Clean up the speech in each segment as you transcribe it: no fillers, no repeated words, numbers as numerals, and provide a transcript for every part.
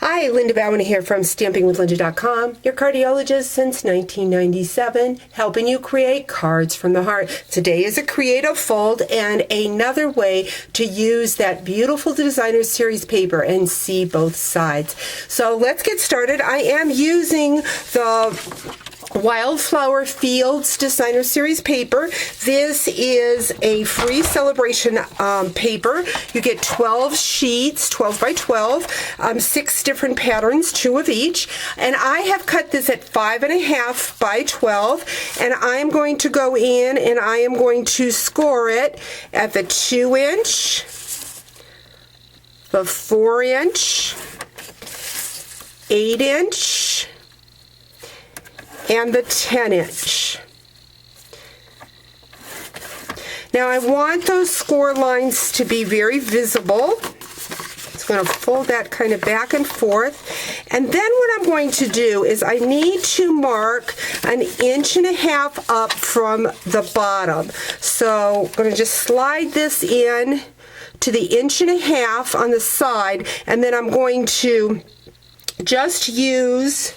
Hi, Linda Bowen here from StampingWithLinda.com, your cardiologist since 1997, helping you create cards from the heart. Today is a creative fold and another way to use that beautiful designer series paper and see both sides. So let's get started. I am using the Wildflower Fields Designer Series paper. This is a free Sale-a-Bration paper. You get 12 sheets, 12 by 12, 6 different patterns, 2 of each. And I have cut this at 5.5 by 12. And I'm going to go in and I am going to score it at the 2-inch, the 4-inch, 8-inch, and the 10-inch. Now I want those score lines to be very visible. It's going to fold that kind of back and forth. And then what I'm going to do is I need to mark 1.5 inches up from the bottom. So I'm going to just slide this in to the 1.5 inches on the side, and then I'm going to just use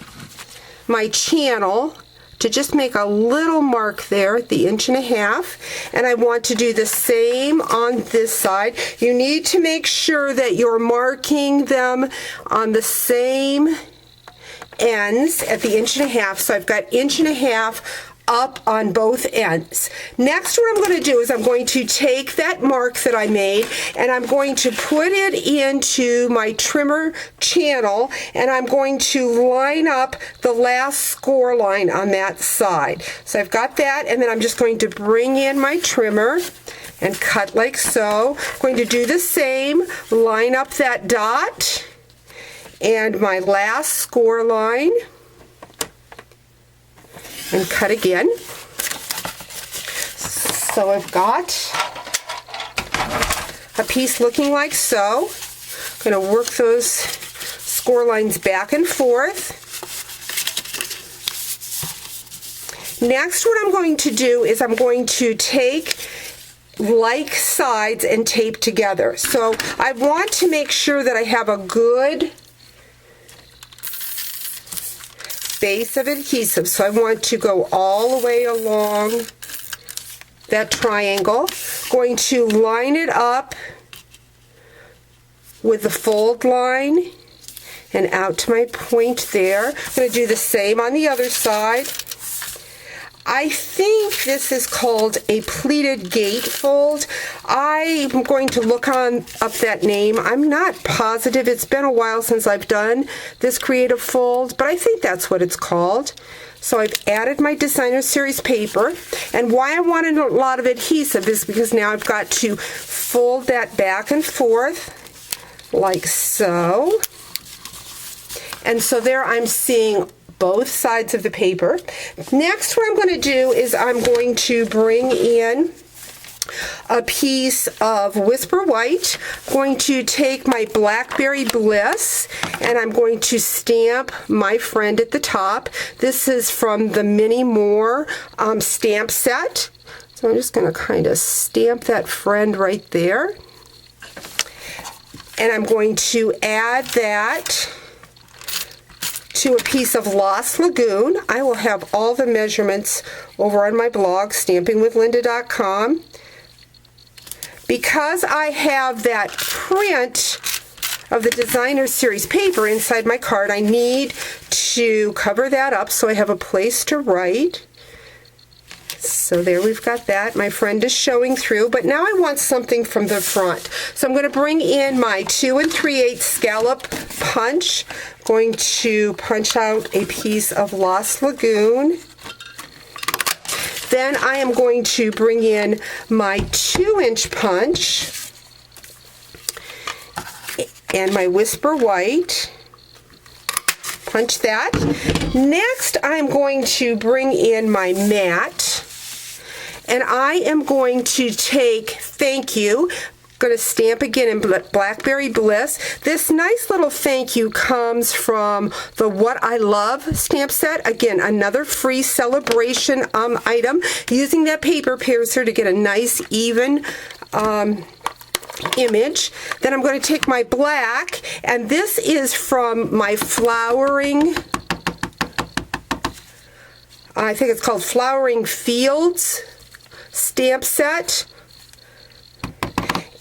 my channel to just make a little mark there at the 1.5 inches, and I want to do the same on this side. You need to make sure that you're marking them on the same ends at the 1.5 inches. So I've got 1.5 inches up on both ends. Next, what I'm going to do is I'm going to take that mark that I made and I'm going to put it into my trimmer channel, and I'm going to line up the last score line on that side. So I've got that, and then I'm just going to bring in my trimmer and cut like so. I'm going to do the same, line up that dot and my last score line, and cut again. So I've got a piece looking like so. I'm going to work those score lines back and forth. Next, what I'm going to do is I'm going to take like sides and tape together. So I want to make sure that I have a good base of adhesive. So I want to go all the way along that triangle. Going to line it up with the fold line and out to my point there. I'm going to do the same on the other side. I think this is called a pleated gatefold. I'm going to look up that name. I'm not positive. It's been a while since I've done this creative fold, but I think that's what it's called. So I've added my designer series paper, and why I wanted a lot of adhesive is because now I've got to fold that back and forth like so. And so there I'm seeing both sides of the paper. Next, what I'm going to do is I'm going to bring in a piece of Whisper White. I'm going to take my Blackberry Bliss and I'm going to stamp my friend at the top. This is from the Mini More stamp set. So I'm just going to kind of stamp that friend right there. And I'm going to add that to a piece of Lost Lagoon. I will have all the measurements over on my blog, StampingWithLinda.com. Because I have that print of the designer series paper inside my card, I need to cover that up so I have a place to write. So there we've got that. My friend is showing through, but now I want something from the front. So I'm going to bring in my 2 3/8 scallop punch. I'm going to punch out a piece of Lost Lagoon. Then I am going to bring in my 2-inch punch and my Whisper White. Punch that. Next, I'm going to bring in my mat, and I am going to take Thank You. I'm going to stamp again in Blackberry Bliss. This nice little thank you comes from the What I Love stamp set. Again, another free Sale-a-Bration item. Using that paper piercer to get a nice even image. Then I'm going to take my black, and this is from my flowering, I think it's called Flowering Fields stamp set.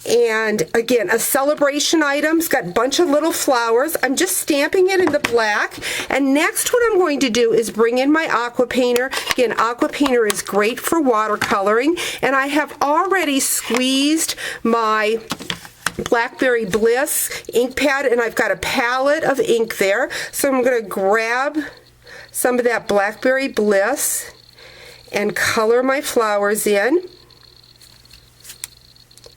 And again, a celebration item. It's got a bunch of little flowers. I'm just stamping it in the black. And next what I'm going to do is bring in my aqua painter. Again, aqua painter is great for watercoloring. And I have already squeezed my Blackberry Bliss ink pad, and I've got a palette of ink there. So I'm going to grab some of that Blackberry Bliss and color my flowers in.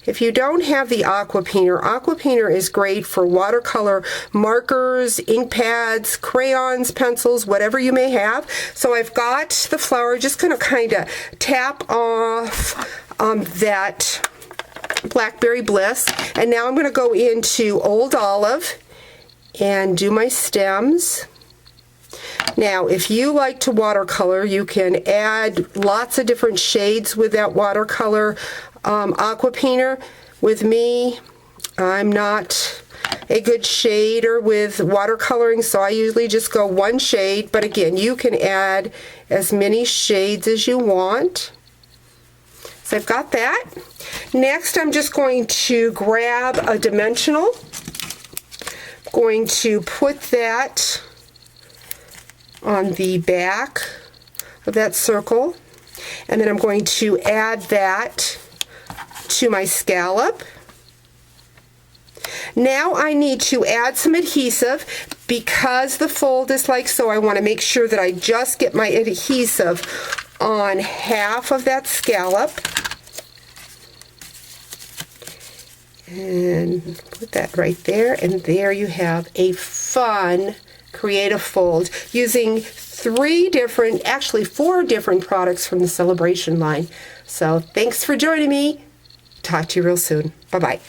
If you don't have the aqua painter is great for watercolor markers, ink pads, crayons, pencils, whatever you may have. So I've got the flower, just going to kind of tap off that Blackberry Bliss. And now I'm going to go into Old Olive and do my stems. Now, if you like to watercolor, you can add lots of different shades with that watercolor aqua painter. With me, I'm not a good shader with watercoloring, so I usually just go one shade. But again, you can add as many shades as you want. So I've got that. Next, I'm just going to grab a dimensional. I'm going to put that on the back of that circle, and then I'm going to add that to my scallop. Now I need to add some adhesive because the fold is like so. I want to make sure that I just get my adhesive on half of that scallop. And put that right there, and there you have a fun creative fold using actually four different products from the Sale-a-Bration line. So thanks for joining me. Talk to you real soon. Bye-bye.